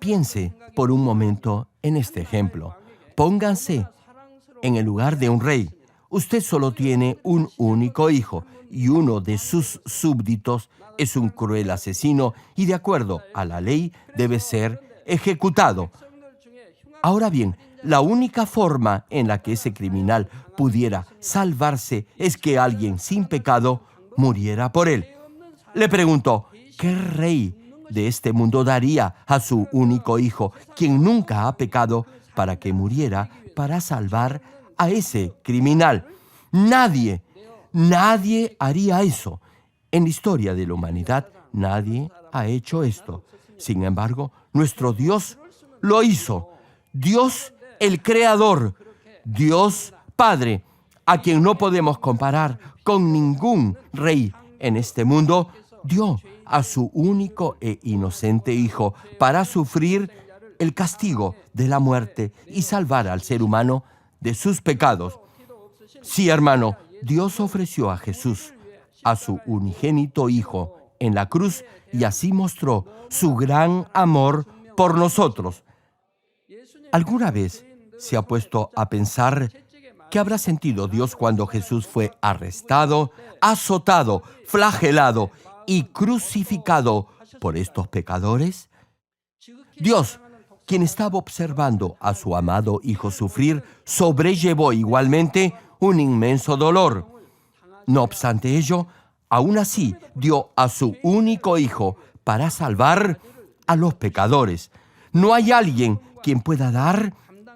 Piense por un momento en este ejemplo. Pónganse en el lugar de un rey. Usted solo tiene un único hijo y uno de sus súbditos es un cruel asesino y de acuerdo a la ley debe ser ejecutado. Ahora bien, la única forma en la que ese criminal pudiera salvarse es que alguien sin pecado muriera por él. Le pregunto, ¿qué rey de este mundo daría a su único hijo, quien nunca ha pecado, para que muriera para salvar a ese criminal? Nadie haría eso. En la historia de la humanidad, nadie ha hecho esto. Sin embargo, nuestro Dios lo hizo. Dios el Creador, Dios Padre, a quien no podemos comparar con ningún rey en este mundo, dio a su único e inocente Hijo para sufrir el castigo de la muerte y salvar al ser humano de sus pecados. Sí, hermano, Dios ofreció a Jesús, a su unigénito Hijo, en la cruz y así mostró su gran amor por nosotros. ¿Alguna vez se ha puesto a pensar qué habrá sentido Dios cuando Jesús fue arrestado, azotado, flagelado y crucificado por estos pecadores? Dios, quien estaba observando a su amado Hijo sufrir, sobrellevó igualmente un inmenso dolor. No obstante ello, aún así dio a su único Hijo para salvar a los pecadores. No hay alguien quien pueda dar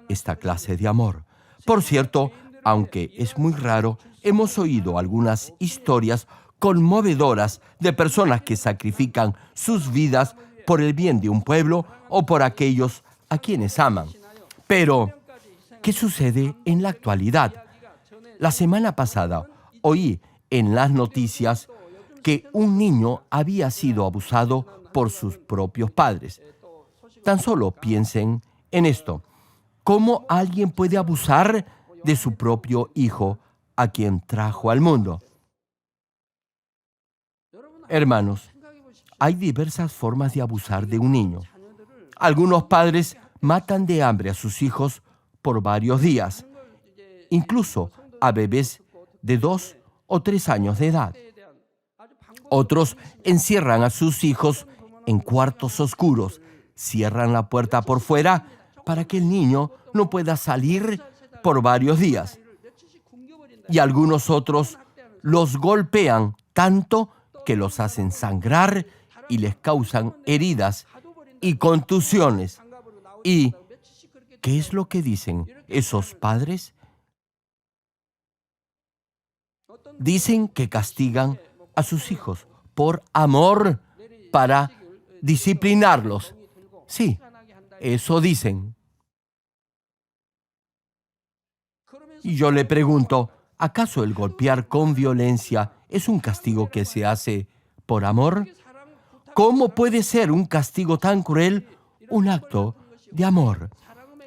esta clase de amor. Por cierto, aunque es muy raro, hemos oído algunas historias conmovedoras de personas que sacrifican sus vidas por el bien de un pueblo o por aquellos a quienes aman. Pero, ¿qué sucede en la actualidad? La semana pasada oí en las noticias que un niño había sido abusado por sus propios padres. Tan solo piensen en esto. ¿Cómo alguien puede abusar de su propio hijo a quien trajo al mundo? Hermanos, hay diversas formas de abusar de un niño. Algunos padres matan de hambre a sus hijos por varios días, incluso a bebés de 2 o 3 años de edad. Otros encierran a sus hijos en cuartos oscuros, cierran la puerta por fuera para que el niño no pueda salir por varios días. Y algunos otros los golpean tanto que los hacen sangrar y les causan heridas y contusiones. ¿Y qué es lo que dicen esos padres? Dicen que castigan a sus hijos por amor para disciplinarlos. Sí, eso dicen. Y yo le pregunto, ¿acaso el golpear con violencia es un castigo que se hace por amor? ¿Cómo puede ser un castigo tan cruel un acto de amor?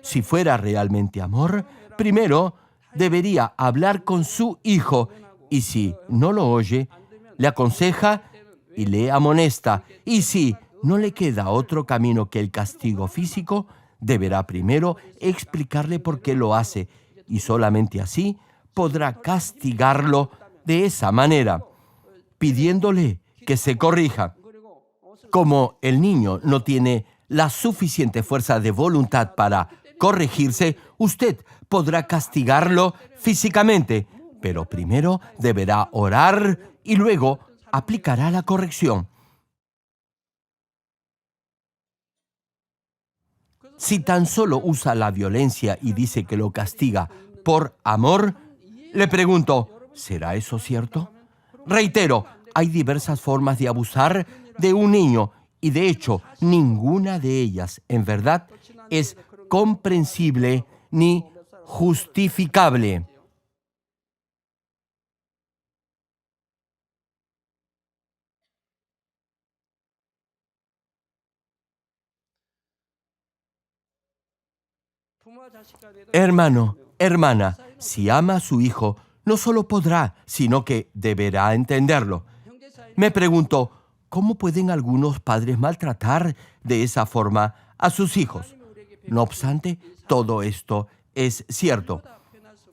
Si fuera realmente amor, primero debería hablar con su hijo y si no lo oye, le aconseja y le amonesta. Y si no le queda otro camino que el castigo físico, deberá primero explicarle por qué lo hace y solamente así podrá castigarlo de esa manera, pidiéndole que se corrija. Como el niño no tiene la suficiente fuerza de voluntad para corregirse, usted podrá castigarlo físicamente, pero primero deberá orar y luego aplicará la corrección. Si tan solo usa la violencia y dice que lo castiga por amor, le pregunto, ¿será eso cierto? Reitero, hay diversas formas de abusar de un niño y de hecho ninguna de ellas en verdad es comprensible ni justificable. Hermano, hermana, si ama a su hijo, no solo podrá, sino que deberá entenderlo. Me pregunto, ¿cómo pueden algunos padres maltratar de esa forma a sus hijos. No obstante, todo esto es cierto.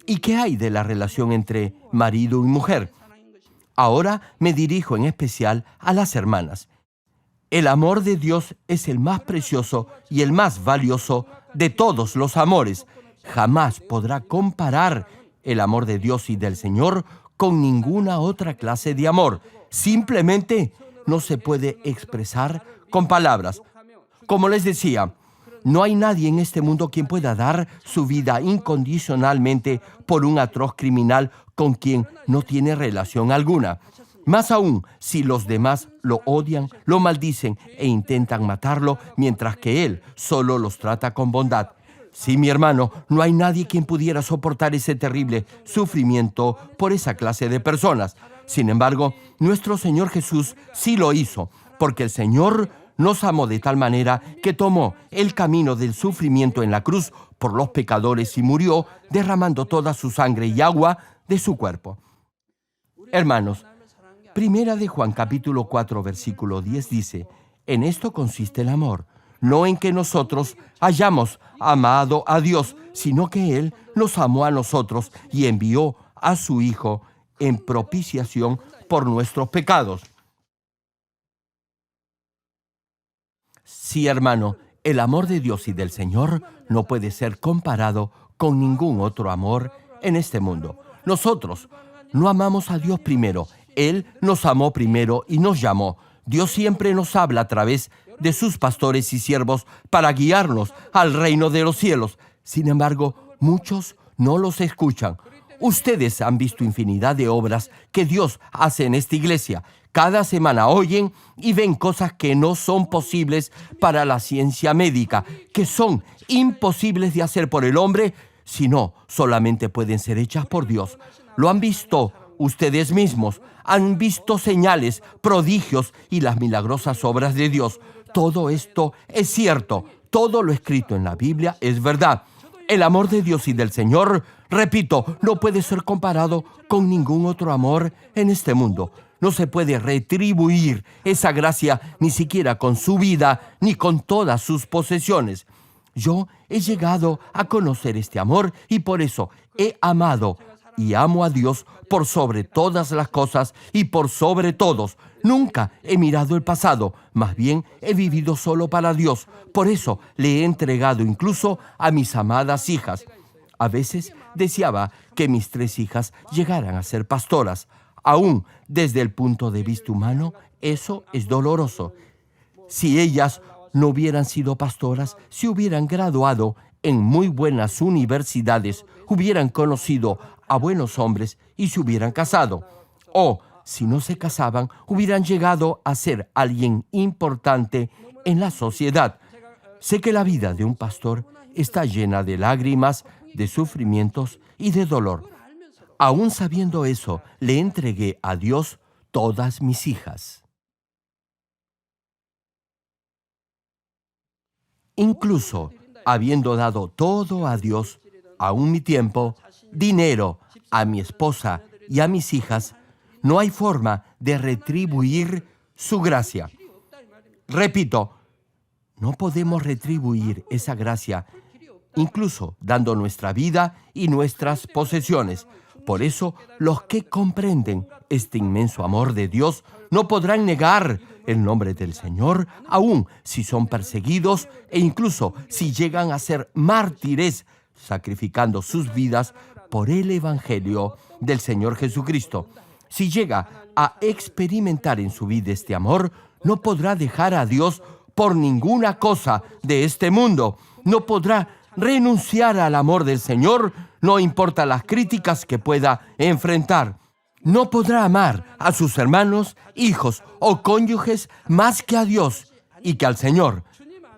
¿Y qué hay de la relación entre marido y mujer? Ahora me dirijo en especial a las hermanas. El amor de Dios es el más precioso y el más valioso de todos los amores. Jamás podrá comparar el amor de Dios y del Señor con ninguna otra clase de amor. Simplemente no se puede expresar con palabras. Como les decía, no hay nadie en este mundo quien pueda dar su vida incondicionalmente por un atroz criminal con quien no tiene relación alguna. Más aún, si los demás lo odian, lo maldicen e intentan matarlo, mientras que él solo los trata con bondad. Sí, mi hermano, no hay nadie quien pudiera soportar ese terrible sufrimiento por esa clase de personas. Sin embargo, nuestro Señor Jesús sí lo hizo, porque el Señor nos amó de tal manera que tomó el camino del sufrimiento en la cruz por los pecadores y murió derramando toda su sangre y agua de su cuerpo. Hermanos, Primera de Juan capítulo 4 versículo 10 dice: en esto consiste el amor, no en que nosotros hayamos amado a Dios, sino que Él nos amó a nosotros y envió a su Hijo en propiciación por nuestros pecados. Sí, hermano, el amor de Dios y del Señor no puede ser comparado con ningún otro amor en este mundo. Nosotros no amamos a Dios primero. Él nos amó primero y nos llamó. Dios siempre nos habla a través de sus pastores y siervos para guiarnos al reino de los cielos. Sin embargo, muchos no los escuchan. Ustedes han visto infinidad de obras que Dios hace en esta iglesia. Cada semana oyen y ven cosas que no son posibles para la ciencia médica, que son imposibles de hacer por el hombre, sino solamente pueden ser hechas por Dios. Lo han visto ustedes mismos, han visto señales, prodigios y las milagrosas obras de Dios. Todo esto es cierto, todo lo escrito en la Biblia es verdad. El amor de Dios y del Señor, repito, no puede ser comparado con ningún otro amor en este mundo. No se puede retribuir esa gracia ni siquiera con su vida ni con todas sus posesiones. Yo he llegado a conocer este amor y por eso he amado y amo a Dios por sobre todas las cosas y por sobre todos. Nunca he mirado el pasado, más bien he vivido solo para Dios. Por eso le he entregado incluso a mis amadas hijas. A veces deseaba que mis 3 hijas llegaran a ser pastoras. Aún desde el punto de vista humano, eso es doloroso. Si ellas no hubieran sido pastoras, se hubieran graduado en muy buenas universidades, hubieran conocido a buenos hombres y se hubieran casado. O, si no se casaban, hubieran llegado a ser alguien importante en la sociedad. Sé que la vida de un pastor está llena de lágrimas, de sufrimientos y de dolor. Aún sabiendo eso, le entregué a Dios todas mis hijas. Incluso habiendo dado todo a Dios, aún mi tiempo, dinero, a mi esposa y a mis hijas, no hay forma de retribuir su gracia. Repito, no podemos retribuir esa gracia, incluso dando nuestra vida y nuestras posesiones. Por eso, los que comprenden este inmenso amor de Dios no podrán negar el nombre del Señor, aun si son perseguidos e incluso si llegan a ser mártires, sacrificando sus vidas por el Evangelio del Señor Jesucristo. Si llega a experimentar en su vida este amor, no podrá dejar a Dios por ninguna cosa de este mundo. No podrá renunciar al amor del Señor, no importa las críticas que pueda enfrentar. No podrá amar a sus hermanos, hijos o cónyuges más que a Dios y que al Señor.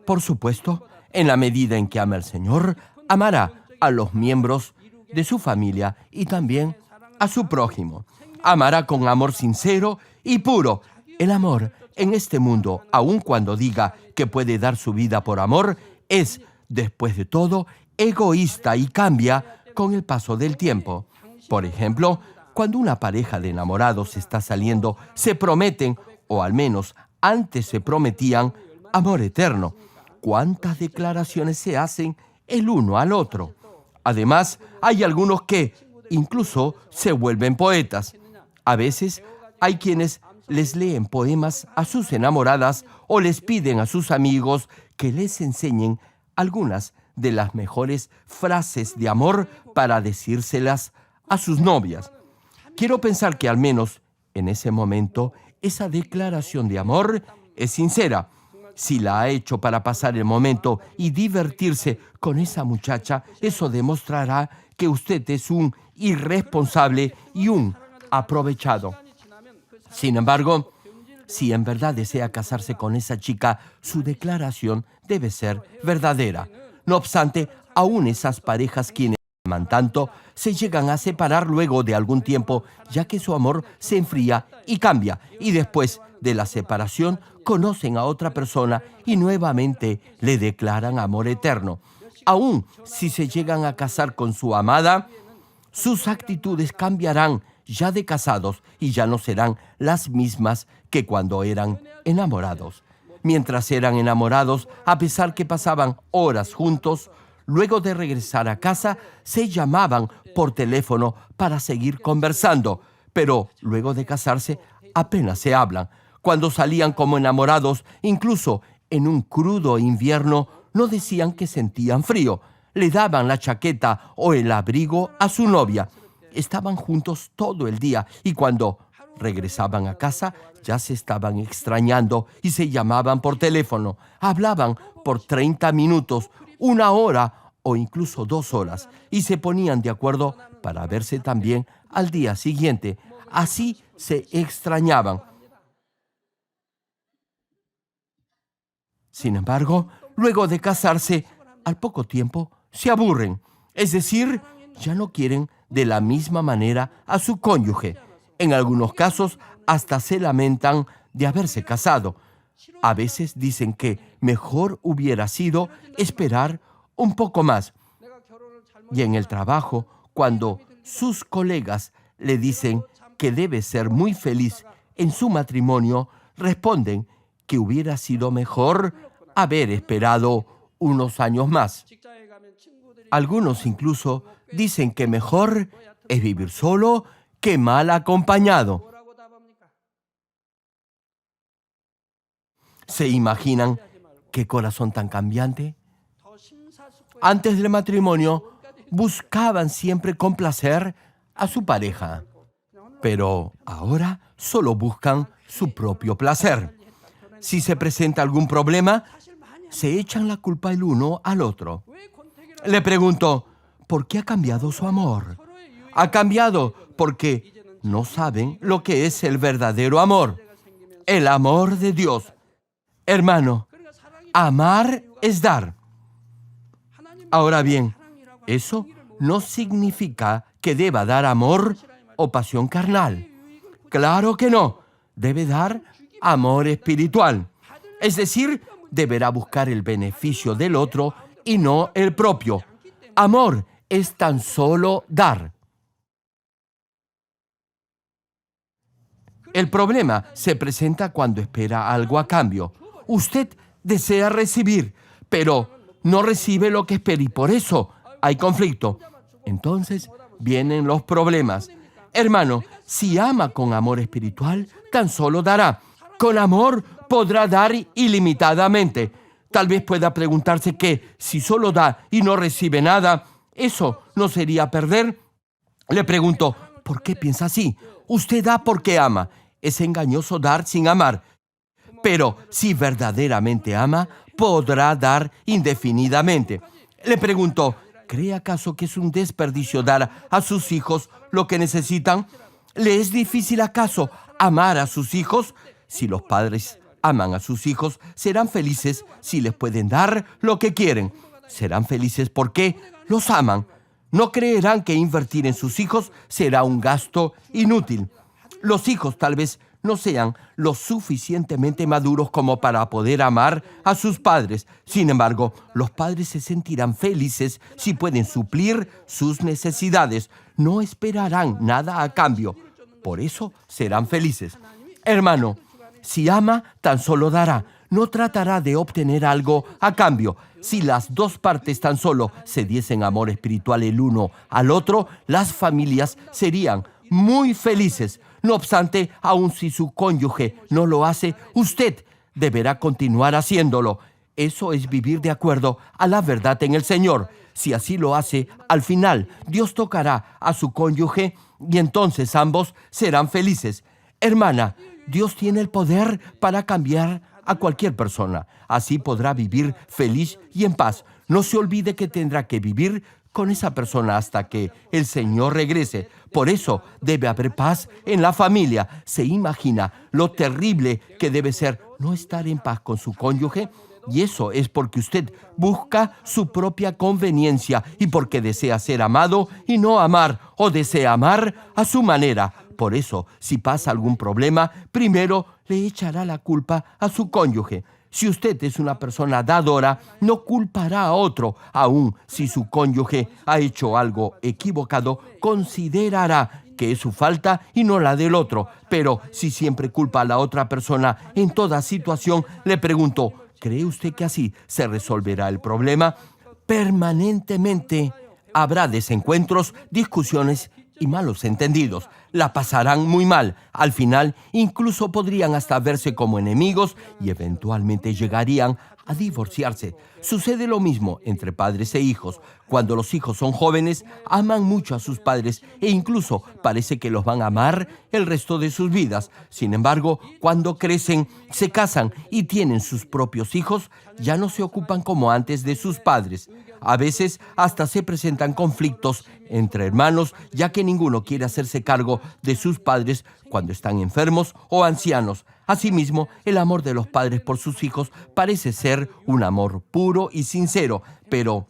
Por supuesto, en la medida en que ama al Señor, amará a los miembros de su familia y también a su prójimo. Amará con amor sincero y puro. El amor en este mundo, aun cuando diga que puede dar su vida por amor, es, después de todo, egoísta y cambia con el paso del tiempo. Por ejemplo, cuando una pareja de enamorados está saliendo, se prometen, o al menos antes se prometían, amor eterno. cuántas declaraciones se hacen el uno al otro. Además, hay algunos que incluso se vuelven poetas. A veces hay quienes les leen poemas a sus enamoradas o les piden a sus amigos que les enseñen algunas de las mejores frases de amor para decírselas a sus novias. Quiero pensar que al menos en ese momento esa declaración de amor es sincera. Si la ha hecho para pasar el momento y divertirse con esa muchacha, eso demostrará que usted es un irresponsable y un aprovechado. Sin embargo, si en verdad desea casarse con esa chica, su declaración debe ser verdadera. No obstante, aún esas parejas quienes aman tanto se llegan a separar luego de algún tiempo, ya que su amor se enfría y cambia, y después de la separación conocen a otra persona y nuevamente le declaran amor eterno. Aún si se llegan a casar con su amada, sus actitudes cambiarán ya de casados y ya no serán las mismas que cuando eran enamorados. Mientras eran enamorados, a pesar que pasaban horas juntos, luego de regresar a casa, se llamaban por teléfono para seguir conversando, pero luego de casarse, apenas se hablan. Cuando salían como enamorados, incluso en un crudo invierno, no decían que sentían frío. Le daban la chaqueta o el abrigo a su novia. Estaban juntos todo el día y cuando regresaban a casa ya se estaban extrañando y se llamaban por teléfono. Hablaban por 30 minutos, 1 hora o incluso 2 horas y se ponían de acuerdo para verse también al día siguiente. Así se extrañaban. Sin embargo, luego de casarse, al poco tiempo se aburren. Es decir, ya no quieren de la misma manera a su cónyuge. En algunos casos, hasta se lamentan de haberse casado. A veces dicen que mejor hubiera sido esperar un poco más. Y en el trabajo, cuando sus colegas le dicen que debe ser muy feliz en su matrimonio, responden que hubiera sido mejor haber esperado unos años más. Algunos incluso dicen que mejor es vivir solo que mal acompañado. ¿Se imaginan qué corazón tan cambiante? Antes del matrimonio, buscaban siempre complacer a su pareja, pero ahora solo buscan su propio placer. Si se presenta algún problema, se echan la culpa el uno al otro. Le pregunto, ¿por qué ha cambiado su amor? Ha cambiado porque no saben lo que es el verdadero amor, el amor de Dios. Hermano, amar es dar. Ahora bien, eso no significa que deba dar amor o pasión carnal. Claro que no. Debe dar amor espiritual. Es decir, deberá buscar el beneficio del otro y no el propio. Amor es tan solo dar. El problema se presenta cuando espera algo a cambio. Usted desea recibir, pero no recibe lo que espera y por eso hay conflicto. Entonces vienen los problemas. Hermano, si ama con amor espiritual, tan solo dará. Con amor podrá dar ilimitadamente. Tal vez pueda preguntarse que si solo da y no recibe nada, ¿eso no sería perder? Le pregunto, ¿por qué piensa así? Usted da porque ama. Es engañoso dar sin amar. Pero si verdaderamente ama, podrá dar indefinidamente. Le pregunto, ¿cree acaso que es un desperdicio dar a sus hijos lo que necesitan? ¿Le es difícil acaso amar a sus hijos? Si los padres aman a sus hijos, serán felices si les pueden dar lo que quieren. Serán felices porque los aman. No creerán que invertir en sus hijos será un gasto inútil. Los hijos tal vez no sean lo suficientemente maduros como para poder amar a sus padres. Sin embargo, los padres se sentirán felices si pueden suplir sus necesidades. No esperarán nada a cambio. Por eso serán felices. Hermano, si ama, tan solo dará. no tratará de obtener algo a cambio. Si las dos partes tan solo se diesen amor espiritual el uno al otro, las familias serían muy felices. No obstante, aun si su cónyuge no lo hace, usted deberá continuar haciéndolo. Eso es vivir de acuerdo a la verdad en el Señor. Si así lo hace, al final Dios tocará a su cónyuge y entonces ambos serán felices. Hermana, Dios tiene el poder para cambiar a cualquier persona. Así podrá vivir feliz y en paz. No se olvide que tendrá que vivir con esa persona hasta que el Señor regrese. Por eso debe haber paz en la familia. ¿Se imagina lo terrible que debe ser no estar en paz con su cónyuge? Y eso es porque usted busca su propia conveniencia y porque desea ser amado y no amar, o desea amar a su manera. Por eso, si pasa algún problema, primero le echará la culpa a su cónyuge. Si usted es una persona dadora, no culpará a otro. Aun si su cónyuge ha hecho algo equivocado, considerará que es su falta y no la del otro. Pero si siempre culpa a la otra persona en toda situación, le pregunto, ¿cree usted que así se resolverá el problema? Permanentemente habrá desencuentros, discusiones y malos entendidos. La pasarán muy mal. Al final, incluso podrían hasta verse como enemigos y eventualmente llegarían a divorciarse. Sucede lo mismo entre padres e hijos. Cuando los hijos son jóvenes, aman mucho a sus padres e incluso parece que los van a amar el resto de sus vidas. Sin embargo, cuando crecen, se casan y tienen sus propios hijos, ya no se ocupan como antes de sus padres. A veces hasta se presentan conflictos entre hermanos, ya que ninguno quiere hacerse cargo de sus padres cuando están enfermos o ancianos. Asimismo, el amor de los padres por sus hijos parece ser un amor puro y sincero, pero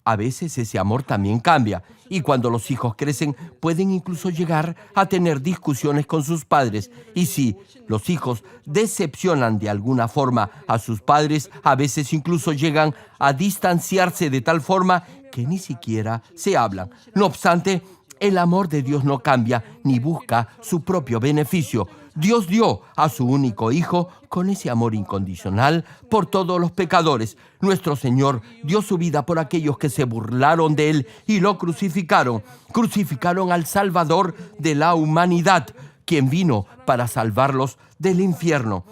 a veces ese amor también cambia, y cuando los hijos crecen pueden incluso llegar a tener discusiones con sus padres. Y si los hijos decepcionan de alguna forma a sus padres, a veces incluso llegan a distanciarse de tal forma que ni siquiera se hablan. No obstante, el amor de Dios no cambia ni busca su propio beneficio. Dios dio a su único Hijo con ese amor incondicional por todos los pecadores. Nuestro Señor dio su vida por aquellos que se burlaron de Él y lo crucificaron. Crucificaron al Salvador de la humanidad, quien vino para salvarlos del infierno.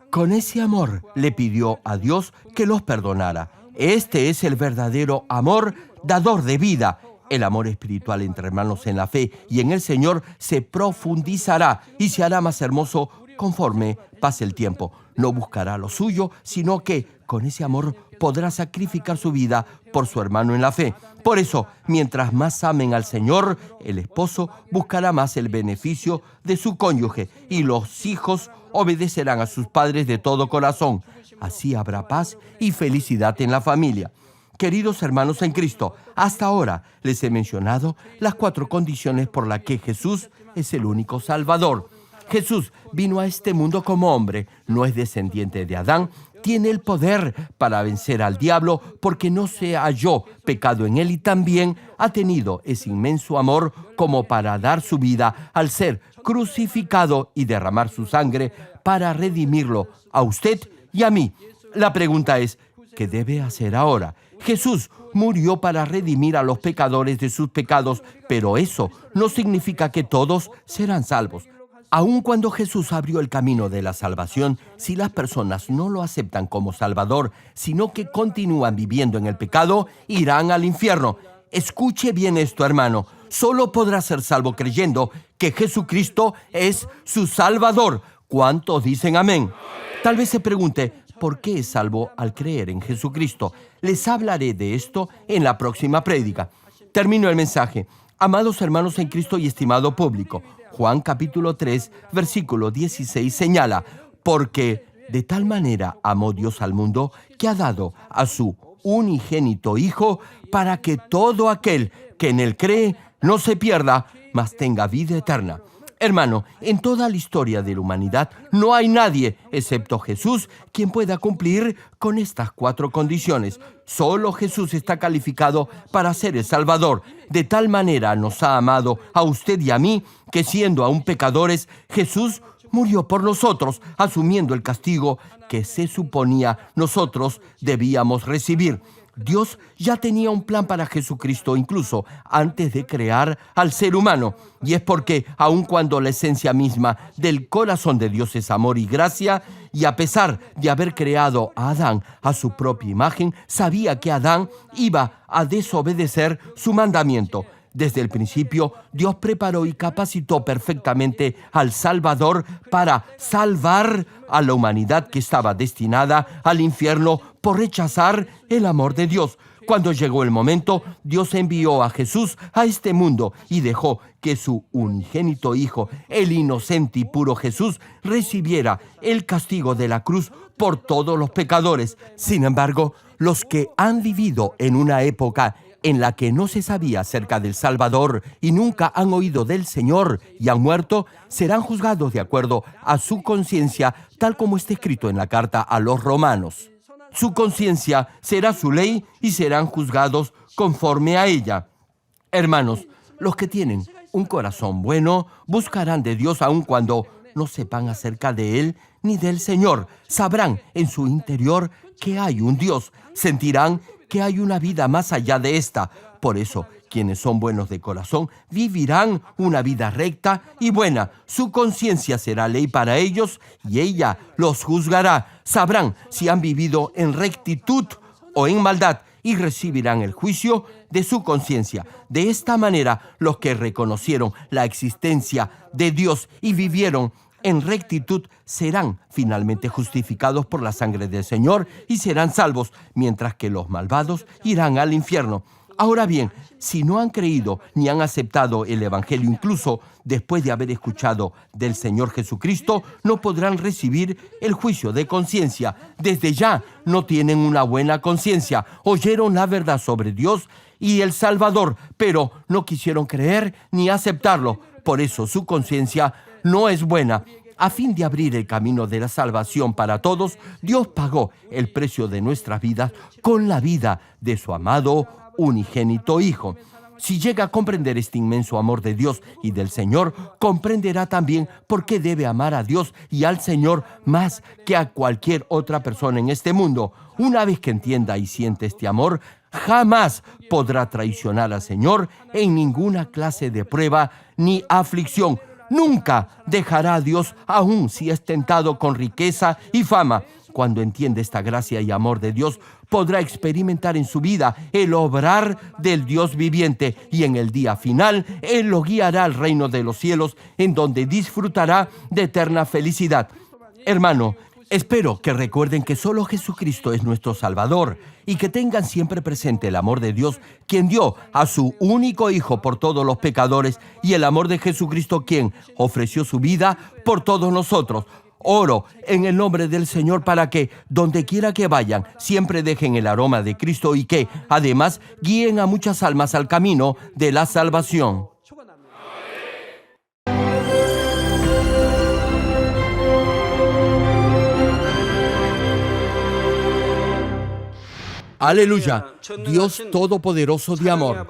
Con ese amor le pidió a Dios que los perdonara. Este es el verdadero amor dador de vida. El amor espiritual entre hermanos en la fe y en el Señor se profundizará y se hará más hermoso conforme pase el tiempo. No buscará lo suyo, sino que con ese amor podrá sacrificar su vida por su hermano en la fe. Por eso, mientras más amen al Señor, el esposo buscará más el beneficio de su cónyuge y los hijos obedecerán a sus padres de todo corazón. Así habrá paz y felicidad en la familia. Queridos hermanos en Cristo, hasta ahora les he mencionado las 4 condiciones por las que Jesús es el único Salvador. Jesús vino a este mundo como hombre, no es descendiente de Adán, tiene el poder para vencer al diablo porque no se halló pecado en él y también ha tenido ese inmenso amor como para dar su vida al ser crucificado y derramar su sangre para redimirlo a usted y a mí. La pregunta es, ¿qué debe hacer ahora? Jesús murió para redimir a los pecadores de sus pecados, pero eso no significa que todos serán salvos. Aun cuando Jesús abrió el camino de la salvación, si las personas no lo aceptan como Salvador, sino que continúan viviendo en el pecado, irán al infierno. Escuche bien esto, hermano. Solo podrá ser salvo creyendo que Jesucristo es su Salvador. ¿Cuántos dicen amén? Tal vez se pregunte, ¿por qué es salvo al creer en Jesucristo? Les hablaré de esto en la próxima prédica. Termino el mensaje. Amados hermanos en Cristo y estimado público, Juan capítulo 3, versículo 16 señala, porque de tal manera amó Dios al mundo que ha dado a su unigénito Hijo para que todo aquel que en él cree no se pierda, mas tenga vida eterna. Hermano, en toda la historia de la humanidad no hay nadie, excepto Jesús, quien pueda cumplir con estas 4 condiciones. Solo Jesús está calificado para ser el Salvador. De tal manera nos ha amado a usted y a mí, que siendo aún pecadores, Jesús murió por nosotros, asumiendo el castigo que se suponía nosotros debíamos recibir. Dios ya tenía un plan para Jesucristo incluso antes de crear al ser humano. Y es porque, aun cuando la esencia misma del corazón de Dios es amor y gracia, y a pesar de haber creado a Adán a su propia imagen, sabía que Adán iba a desobedecer su mandamiento. Desde el principio, Dios preparó y capacitó perfectamente al Salvador para salvar a la humanidad que estaba destinada al infierno por rechazar el amor de Dios. Cuando llegó el momento, Dios envió a Jesús a este mundo y dejó que su unigénito Hijo, el inocente y puro Jesús, recibiera el castigo de la cruz por todos los pecadores. Sin embargo, los que han vivido en una época en la que no se sabía acerca del Salvador y nunca han oído del Señor y han muerto, serán juzgados de acuerdo a su conciencia, tal como está escrito en la carta a los Romanos. Su conciencia será su ley y serán juzgados conforme a ella. Hermanos, los que tienen un corazón bueno buscarán de Dios aun cuando no sepan acerca de Él ni del Señor. Sabrán en su interior que hay un Dios. Sentirán que hay una vida más allá de esta. Por eso, quienes son buenos de corazón vivirán una vida recta y buena. Su conciencia será ley para ellos y ella los juzgará. Sabrán si han vivido en rectitud o en maldad y recibirán el juicio de su conciencia. De esta manera, los que reconocieron la existencia de Dios y vivieron en rectitud serán finalmente justificados por la sangre del Señor y serán salvos, mientras que los malvados irán al infierno. Ahora bien, si no han creído ni han aceptado el Evangelio, incluso después de haber escuchado del Señor Jesucristo, no podrán recibir el juicio de conciencia. Desde ya no tienen una buena conciencia. Oyeron la verdad sobre Dios y el Salvador, pero no quisieron creer ni aceptarlo. Por eso su conciencia no es buena. A fin de abrir el camino de la salvación para todos, Dios pagó el precio de nuestras vidas con la vida de su amado unigénito Hijo. Si llega a comprender este inmenso amor de Dios y del Señor, comprenderá también por qué debe amar a Dios y al Señor más que a cualquier otra persona en este mundo. Una vez que entienda y siente este amor, jamás podrá traicionar al Señor en ninguna clase de prueba ni aflicción. Nunca dejará a Dios, aun si es tentado con riqueza y fama. Cuando entiende esta gracia y amor de Dios, podrá experimentar en su vida el obrar del Dios viviente, y en el día final, Él lo guiará al reino de los cielos, en donde disfrutará de eterna felicidad. Hermano, espero que recuerden que solo Jesucristo es nuestro Salvador y que tengan siempre presente el amor de Dios, quien dio a su único Hijo por todos los pecadores, y el amor de Jesucristo, quien ofreció su vida por todos nosotros. Oro en el nombre del Señor para que, donde quiera que vayan, siempre dejen el aroma de Cristo y que, además, guíen a muchas almas al camino de la salvación. Aleluya, Dios Todopoderoso de amor,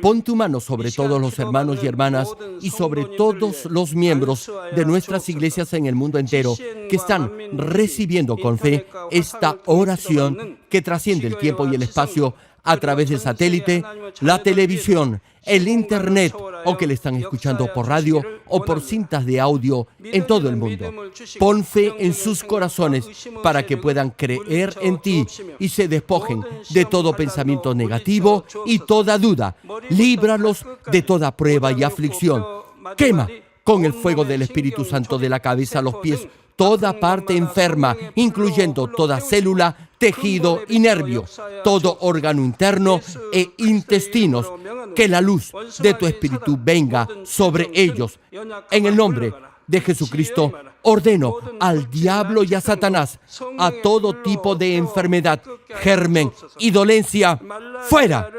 pon tu mano sobre todos los hermanos y hermanas y sobre todos los miembros de nuestras iglesias en el mundo entero que están recibiendo con fe esta oración que trasciende el tiempo y el espacio a través del satélite, la televisión, el internet, o que le están escuchando por radio o por cintas de audio en todo el mundo. Pon fe en sus corazones para que puedan creer en ti y se despojen de todo pensamiento negativo y toda duda. Líbralos de toda prueba y aflicción. Quema con el fuego del Espíritu Santo de la cabeza a los pies toda parte enferma, incluyendo toda célula, tejido y nervio, todo órgano interno e intestinos. Que la luz de tu Espíritu venga sobre ellos. En el nombre de Jesucristo, ordeno al diablo y a Satanás, a todo tipo de enfermedad, germen y dolencia, fuera.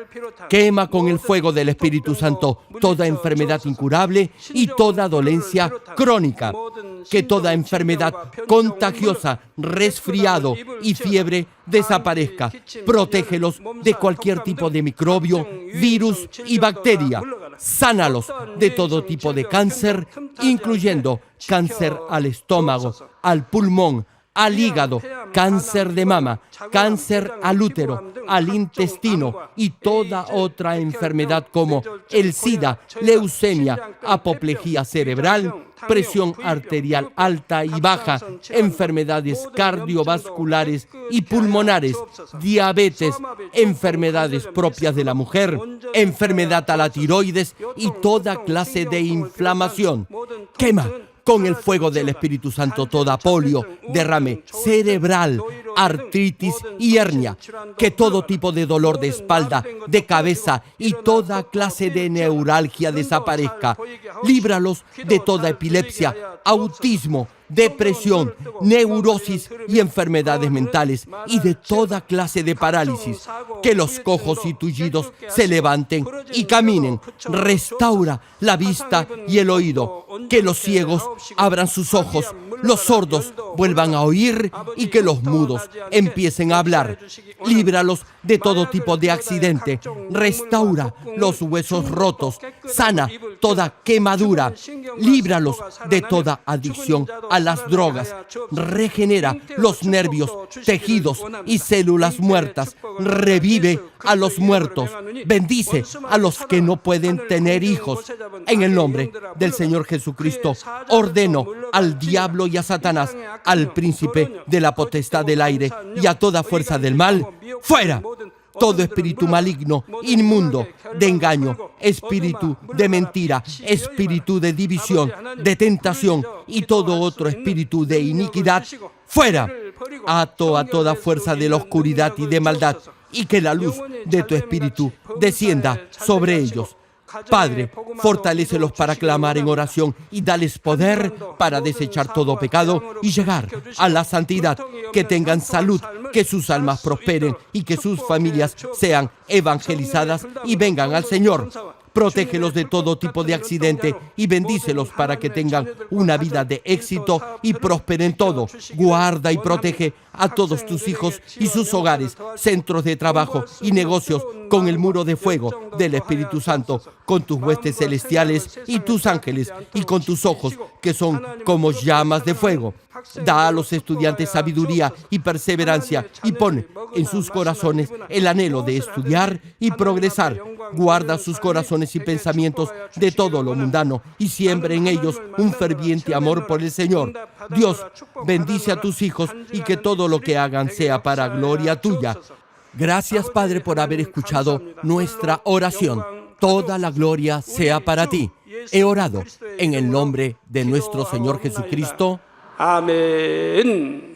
Quema con el fuego del Espíritu Santo toda enfermedad incurable y toda dolencia crónica. Que toda enfermedad contagiosa, resfriado y fiebre desaparezca. Protégelos de cualquier tipo de microbio, virus y bacteria. sánalos de todo tipo de cáncer, incluyendo cáncer al estómago, al pulmón, al hígado, cáncer de mama, cáncer al útero, al intestino y toda otra enfermedad como el SIDA, leucemia, apoplejía cerebral, presión arterial alta y baja, enfermedades cardiovasculares y pulmonares, diabetes, enfermedades propias de la mujer, enfermedad a la tiroides y toda clase de inflamación. Quema con el fuego del Espíritu Santo toda polio, derrame cerebral, artritis y hernia, que todo tipo de dolor de espalda, de cabeza y toda clase de neuralgia desaparezca. Líbralos de toda epilepsia, autismo, depresión, neurosis y enfermedades mentales y de toda clase de parálisis. Que los cojos y tullidos se levanten y caminen. Restaura la vista y el oído. Que los ciegos abran sus ojos, los sordos vuelvan a oír y que los mudos empiecen a hablar. Líbralos de todo tipo de accidente. Restaura los huesos rotos. Sana toda quemadura. Líbralos de toda adicción a las drogas. Regenera los nervios, tejidos y células muertas. Revive a los muertos. Bendice a los que no pueden tener hijos. En el nombre del Señor Jesucristo, ordeno al diablo y a Satanás, al príncipe de la potestad del aire y a toda fuerza del mal, ¡fuera! Todo espíritu maligno, inmundo, de engaño, espíritu de mentira, espíritu de división, de tentación y todo otro espíritu de iniquidad, ¡fuera! Ato a toda fuerza de la oscuridad y de maldad, y que la luz de tu espíritu descienda sobre ellos. Padre, fortalécelos para clamar en oración y dales poder para desechar todo pecado y llegar a la santidad. Que tengan salud, que sus almas prosperen y que sus familias sean evangelizadas y vengan al Señor. Protégelos de todo tipo de accidente y bendícelos para que tengan una vida de éxito y prosperen todo. Guarda y protege a todos tus hijos y sus hogares, centros de trabajo y negocios con el muro de fuego del Espíritu Santo, con tus huestes celestiales y tus ángeles y con tus ojos que son como llamas de fuego. Da a los estudiantes sabiduría y perseverancia y pone en sus corazones el anhelo de estudiar y progresar. Guarda sus corazones y pensamientos de todo lo mundano y siembra en ellos un ferviente amor por el Señor. Dios, bendice a tus hijos y que todo lo que hagan sea para gloria tuya. Gracias, Padre, por haber escuchado nuestra oración. Toda la gloria sea para ti. He orado en el nombre de nuestro Señor Jesucristo. 아멘.